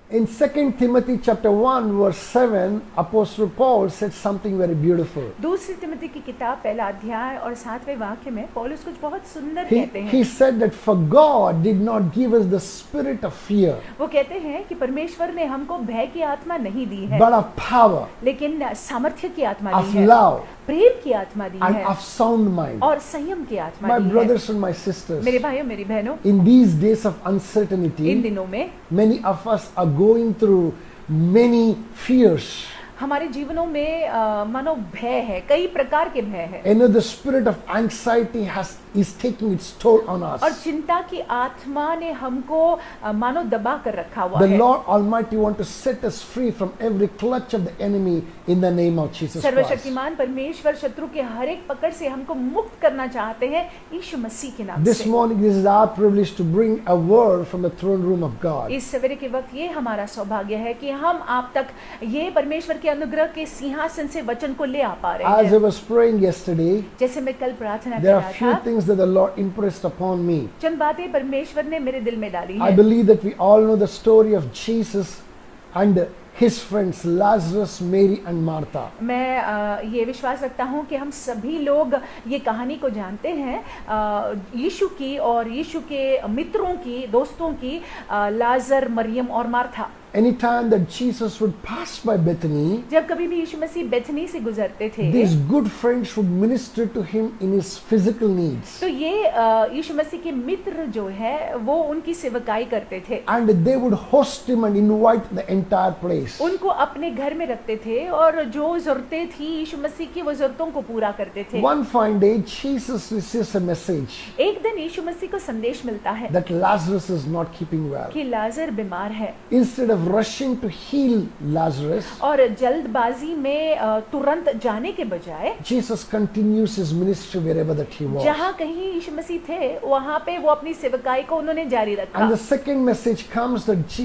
In 2 Timothy chapter 1 verse 7, Apostle Paul said something very beautiful. दूसरी तिमोथी की किताब पहला अध्याय और 7वें वाक्य में पौलुस कुछ बहुत सुंदर He, कहते हैं। he said that for God did not give us the spirit of fear, वो कहते हैं कि परमेश्वर ने हमको भय की आत्मा नहीं दी है, but of power, लेकिन सामर्थ्य की आत्मा दी of है, love, प्रेम की आत्मा दी and है of sound mind. और संयम की आत्मा My दी है। brothers and my sisters, मेरे भाइयों मेरी बहनों, in these days of in uncertainty, दिनों में many of us are going through many fears. हमारे जीवनों में मानो भय है, कई प्रकार के भय है, And the spirit of anxiety is taking its toll on us. और चिंता की आत्मा ने हमको मानो दबा कर रखा हुआ The है। Lord Almighty want to set us free from every clutch of the enemy in the name of Jesus Christ. सर्वशक्तिमान परमेश्वर शत्रु के हर एक पकड़ से हमको मुक्त करना चाहते हैं यीशु मसीह के नाम This से। morning, this is our privilege to bring a word from the throne room of God. इस सवेरे के वक्त ये हमारा सौभाग्य है कि हम आप तक ये परमेश्वर के अनुग्रह के सिंहासन से वचन को ले आ पा रहे As I हैं। was praying yesterday, जैसे मैं कल प्रार्थना कर there are रहा few था, things that the Lord impressed upon me. चंद बातें परमेश्वर ने मेरे दिल में डाली I हैं। believe that we all know the story of Jesus and his friends Lazarus, Mary and Martha. मैं ये विश्वास रखता हूँ कि हम सभी लोग ये कहानी को जानते हैं, यीशु की और यीशु के मित्रों की, दोस्तों की, लाजर, मरियम और Martha. Anytime that Jesus would pass by Bethany, जब कभी भी यीशु मसीह बेथनी से गुजरते थे, these good friends would minister to him in his physical needs. तो ये यीशु मसीह के मित्र जो है वो उनकी सेवकाई करते थे, And they would host him and invite the entire place. उनको अपने घर में रखते थे और जो जरूरतें थी यीशु मसीह की वो जरूरतों को पूरा करते थे। One fine day, Jesus receives a message एक दिन यीशु मसीह को संदेश मिलता है that Lazarus is not keeping well. कि लाजर बीमार है, Instead of rushing to heal Lazarus, और जल्दबाजी में तुरंत जाने के बजाय Jesus continues his ministry wherever that he was. जहाँ कहीं यीशु मसीह थे वहाँ पे वो अपनी सेवकाई को उन्होंने जारी रखा। And the second message comes that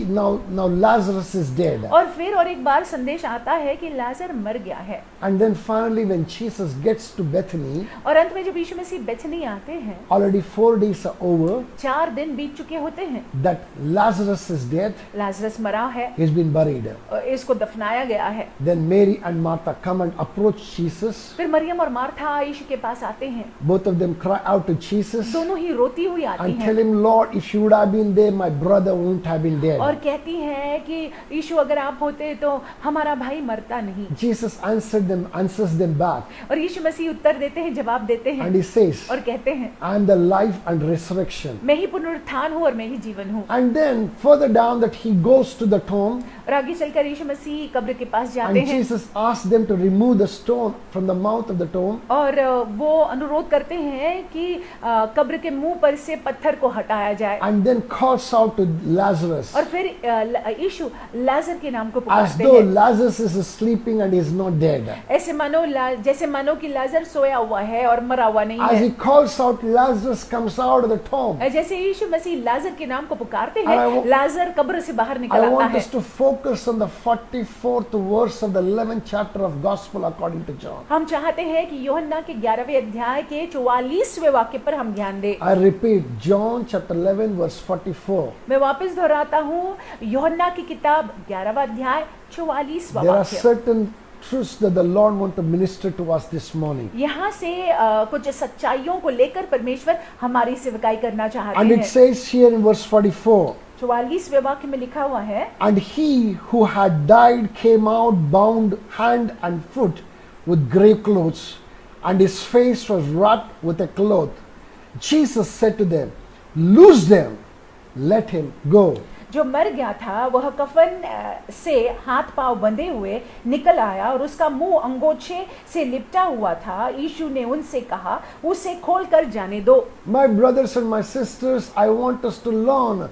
now Lazarus is dead. और फिर और एक बार संदेश आता है कि लाजर मर गया है। And then finally when Jesus gets to Bethany, और अंत में जब यीशु मसीह बेथनी आते हैं, already 4 days are over, 4 दिन बीत चुके होते हैं, that Lazarus is dead, Lazarus मरा है, he's been buried. और इसको दफनाया गया है। Then Mary and Martha come and approach Jesus. फिर मरियम और मार्था यीशु के पास आते हैं, Both of them cry out to Jesus दोनों ही रोती हुई आती and हैं tell him, Lord, if you would have been there, my brother wouldn't have been और dead. कहती हैं कि यीशु अगर आप होते तो हमारा भाई मरता नहीं। Jesus answers them back, और यीशु मसीह उत्तर देते हैं, जवाब देते हैं and he says, और कहते हैं, I am the life and resurrection. मैं ही पुनरुत्थान हूँ और मैं ही जीवन हूँ। And then further down that he goes to the tomb, और आगे चलकर यीशु मसीह कब्र के पास and जाते हैं Jesus asks them to remove the stone from the mouth of the tomb. और वो अनुरोध करते हैं कि कब्र के मुंह पर से पत्थर को हटाया जाए, And then calls out to Lazarus, और फिर यीशु लाजर के नाम को as पुकारते though हैं, Lazarus is sleeping and is not dead. ऐसे मानो जैसे मानो कि लाजर सोया हुआ है और मरा हुआ नहीं As है। he calls out, Lazarus comes out of the tomb. जैसे यीशु मसीह लाजर के नाम को पुकारते And I हैं, wa- लाजर कब्र से बाहर निकल I आता want है। us to focus on the 44th verse of the 11th chapter of Gospel according to John. हम चाहते हैं कि यूहन्ना के 11वें अध्याय के 44वें वाक्य पर हम ध्यान दें। I repeat, John chapter 11 verse 44. मैं वापस दोहराता हूँ, यूहन्ना की किताब 11वां अध्याय 44वां There are वाक्य। certain truths that the Lord want to minister to us this morning. यहाँ से कुछ सच्चाइयों को लेकर परमेश्वर हमारी सेवकाई करना चाहते And it हैं। says here in verse 44, 44वें वाक्य में लिखा हुआ है, and he who had died came out bound hand and foot with grave clothes, and his face was wrapped with a cloth. Jesus said to them, loose them, let him go. जो मर गया था वह कफन से हाथ पांव बंधे हुए निकल आया और उसका मुंह अंगोछे से लिपटा हुआ था। यीशु ने उनसे कहा, उसे खोलकर जाने दो। My brothers and my sisters, I want us to learn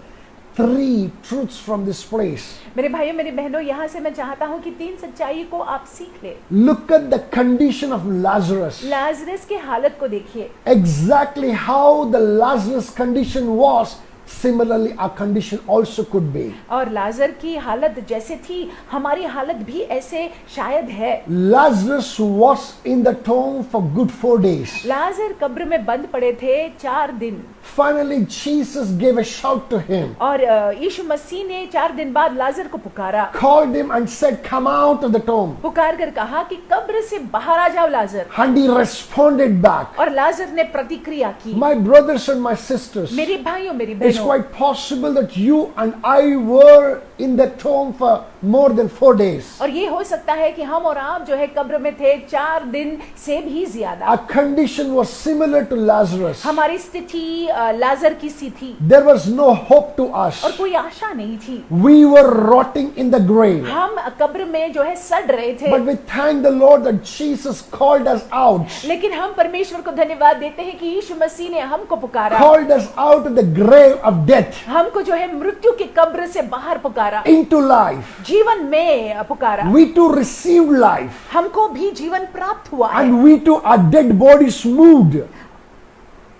3 truths from this place. मेरे भाइयों मेरी बहनों, यहाँ से मैं चाहता हूँ कि 3 सच्चाई को आप सीख ले। Look at the condition of Lazarus. Lazarus की हालत को देखिए, Exactly how the Lazarus condition was Similarly, our condition also could be. और लाजर की हालत जैसे थी, हमारी हालत भी ऐसे शायद है। Lazarus was in the tomb for good 4 days. लाजर कब्र में बंद पड़े थे 4 दिन। Finally, Jesus gave a shout to him, और यीशु मसीह ने 4 दिन बाद लाजर को पुकारा, called him and said, "Come out of the tomb." पुकार कर कहा कि कब्र से बाहर आ जाओ लाजर। And he responded back. और लाजर ने प्रतिक्रिया की। My brothers and my sisters, मेरे भाइयों मेरी it's बहनों, quite possible that you and I were in the tomb for more than 4 days. और ये हो सकता है कि हम और आप जो है कब्र में थे 4 दिन से भी ज्यादा। Our condition was similar to Lazarus. हमारी स्थिति लाजर की सी थी There was no hope to us. और कोई आशा नहीं थी। We were rotting in the grave. हम कब्र में जो है सड़ रहे थे। But we thank the Lord that Jesus called us out. लेकिन हम परमेश्वर को धन्यवाद देते हैं कि यीशु मसीह ने हमको पुकारा, Called us out of the grave of death हमको जो है मृत्यु की कब्र से बाहर पुकारा, into life. जीवन में पुकारा। We too received life. हमको भी जीवन प्राप्त हुआ है। And we too, our dead bodies moved.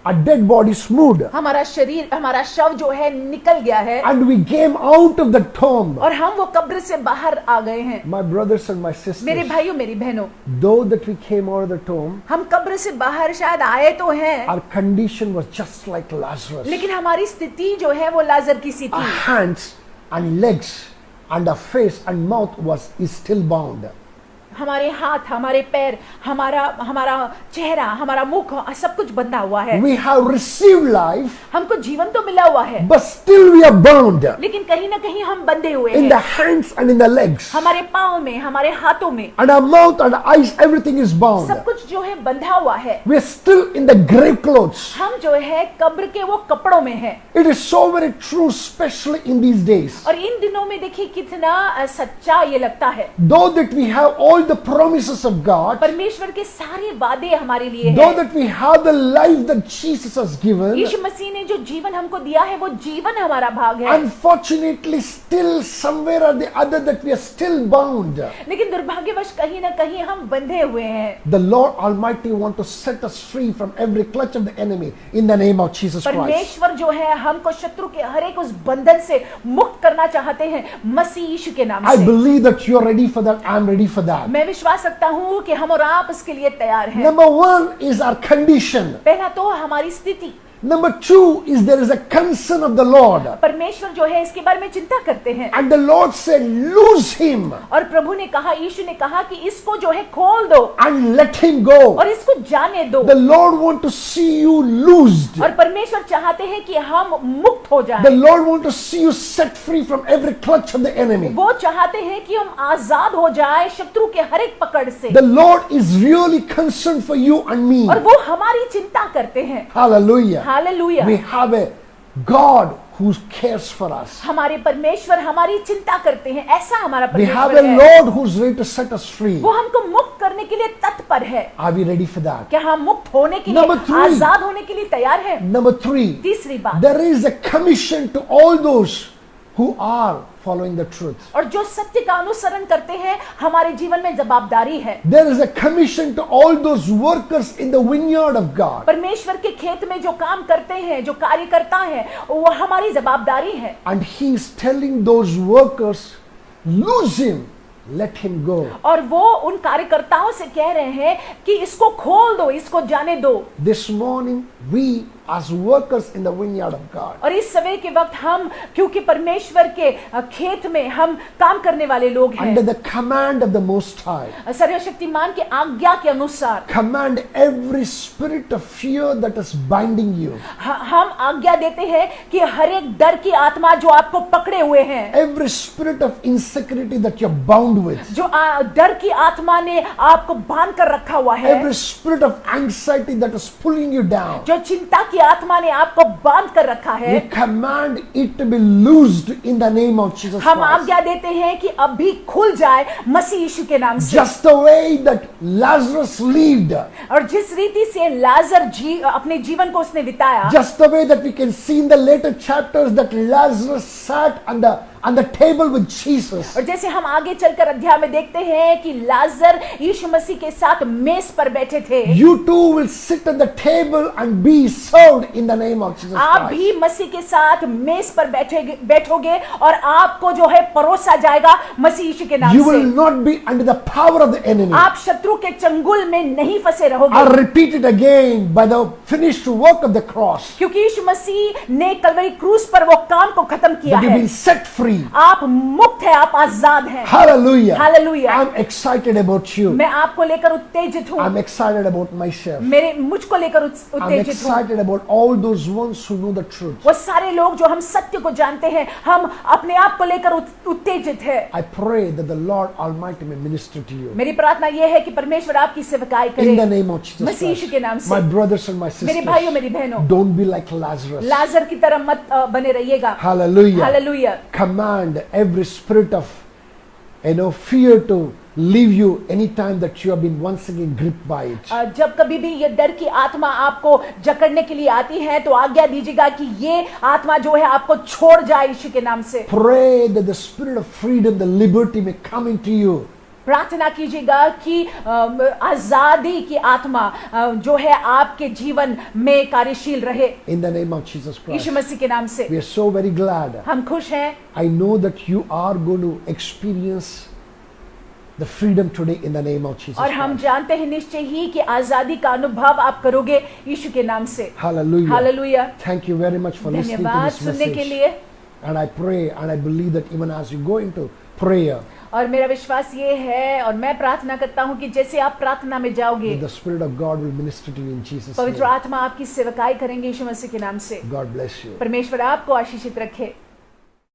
Our dead bodies moved. हमारा शरीर, हमारा शव जो है निकल गया है And we came out of the tomb. और हम वो कब्र से बाहर आ गए हैं। My brothers and my मेरे sisters, भाइयों मेरी बहनों, though that we came out of the tomb, हम कब्र से बाहर शायद आए तो हैं, our condition was just like Lazarus. लेकिन हमारी स्थिति जो है वो लाजर की सी Our थी। hands and legs and our face and mouth is still bound. हमारे हाथ, हमारे पैर, हमारा चेहरा, हमारा मुख, सब कुछ बंधा हुआ है। We have received life, हमको जीवन तो मिला हुआ है, but still we are bound लेकिन कहीं ना कहीं हम बंधे हुए in हैं। the hands and in the legs. हमारे पाँव में, हमारे हाथों में, And our mouth and eyes, everything is bound. सब कुछ जो है बंधा हुआ है। We are still in the grave clothes. हम जो है कब्र के वो कपड़ों में है। It is so very true, especially in these days. और इन दिनों में देखिए कितना सच्चा ये लगता है। Though that we have all the promises of God, परमेश्वर के सारे वादे हमारे लिए though हैं। that we have the life that Jesus has given, यीशु मसीह ने जो जीवन हमको दिया है वो जीवन हमारा भाग है। unfortunately still somewhere or the other that we are still bound. लेकिन दुर्भाग्यवश कहीं ना कहीं हम बंधे हुए हैं। The Lord Almighty want to set us free from every clutch of the enemy in the name of Jesus Christ. परमेश्वर जो है हमको शत्रु के हर एक उस बंधन से मुक्त करना चाहते हैं मसीह यीशु के नाम I से। believe that you are ready for that. I am ready for that. मैं विश्वास रखता हूँ कि हम और आप इसके लिए तैयार हैं। Number 1 is our condition. पहला तो हमारी स्थिति। Number 2 is there is a concern of the Lord. परमेश्वर जो है इसके बारे में चिंता करते हैं। And the Lord said, lose him और प्रभु ने कहा, यीशु ने कहा कि इसको जो है खोल दो and let him go. और इसको जाने दो। The Lord want to see you loosed. और परमेश्वर चाहते हैं कि हम मुक्त हो The जाएं। Lord want to see you set free from every clutch of the enemy. वो चाहते हैं कि हम आजाद हो जाए शत्रु के हर एक पकड़ से। The Lord is really concerned for you and me. और वो हमारी चिंता करते हैं। Hallelujah. Hallelujah. We have a God who cares for us. हमारे परमेश्वर हमारी चिंता करते हैं, ऐसा हमारा We have परमेश्वर a है। Lord who's ready to set us free. वो हमको मुक्त करने के लिए तत्पर है। Are we ready for that? क्या हम मुक्त होने के Number लिए, 3. आजाद होने के लिए तैयार हैं? Number 3, तीसरी बात, there is a commission to all those who are following the truth. और जो सत्य का अनुसरण करते हैं हमारे जीवन में जवाबदारी है। There is a commission to all those workers in the vineyard of God. परमेश्वर के खेत में जो काम करते हैं, जो कार्य करता है, वो हमारी जवाबदारी है। And he is telling those workers, lose him, let him go. और वो उन कार्यकर्ताओं से कह रहे हैं कि इसको खोल दो, इसको जाने दो। This morning, we as workers in the vineyard of God, और इस समय के वक्त हम, क्योंकि परमेश्वर के खेत में हम काम करने वाले लोग under हैं, the command of the Most High, सर्वशक्तिमान के आज्ञा के अनुसार command every spirit of fear that is binding you, हम आज्ञा देते हैं कि हर एक डर की आत्मा जो आपको पकड़े हुए हैं, every spirit of insecurity that you're bound with, जो डर की आत्मा ने आपको बांध कर रखा हुआ है, every spirit of anxiety that is pulling you down, जो चिंता की आत्मा ने आपको बांध कर रखा है, we command it to be loosed in the name of Jesus हम Christ. आज्ञा देते हैं कि अभी खुल जाए मसीह यीशु के नाम से। Just the way that Lazarus lived, और जिस रीति से लाजर अपने जीवन को उसने बिताया, just the way that we can see in the later chapters that Lazarus sat on the table with Jesus. और जैसे हम आगे चलकर अध्याय में देखते हैं कि लाजर यीशु मसीह के साथ मेज पर बैठे थे, You too will sit at the table and be served in the name of Jesus आप Christ. भी मसीह के साथ मेज पर बैठोगे और आपको जो है परोसा जाएगा मसीह यीशु के नाम You will से। not be under the power of the enemy. आप शत्रु के चंगुल में नहीं फंसे I रहोगे, repeat it again, by the finished work of the cross. क्योंकि यीशु मसीह ने कलवरी क्रूस पर वो काम को खत्म किया But you've है। been set free. आप मुक्त है, आप आजाद हैं। Hallelujah. Hallelujah. I'm excited about you. मैं आपको लेकर उत्तेजित हूँ, I'm excited about myself. मुझको लेकर I'm उत्तेजित हूँ। excited about all those ones who know the truth. वो सारे लोग जो हम सत्य को जानते हैं, हम अपने आप को लेकर उत्तेजित है। I pray that the Lord Almighty may minister to you. मेरी प्रार्थना यह है कि परमेश्वर आपकी सेवकाई करे In the name of Jesus Masih Yeshu Christ. के नाम से। My brothers and my मेरे भाइयों, sisters, मेरी बहनों, don't be like Lazarus. लाजर की तरह मत बने रहिएगा। Hallelujah. Hallelujah. Command every spirit of fear to leave you anytime that you have been once again gripped by it. जब कभी भी ये डर की आत्मा आपको जकड़ने के लिए आती है तो आज्ञा दीजिएगा कि ये आत्मा जो है आपको छोड़ जाए यीशु के नाम से। Pray that the spirit of freedom, the liberty may come into you. प्रार्थना कीजिएगा कि आजादी की आत्मा जो है आपके जीवन में कार्यशील रहे In the name of Jesus Christ. यीशु मसीह के नाम से। We are so very glad. हम खुश हैं, I know that you are going to experience the freedom today in the name of Jesus और हम Christ. जानते हैं निश्चय ही कि आजादी का अनुभव आप करोगे यीशु के नाम से। Hallelujah. Hallelujah. Thank you very much for listening to धन्यवाद this सुनने के message. लिए। And I pray and I believe that even as you go into prayer, और मेरा विश्वास ये है और मैं प्रार्थना करता हूँ कि जैसे आप प्रार्थना में जाओगे, that the Spirit of God will minister to you in Jesus' पवित्र name. आत्मा आपकी सेवकाई करेंगे यीशु मसीह के नाम से। God bless you. परमेश्वर आपको आशीषित रखे।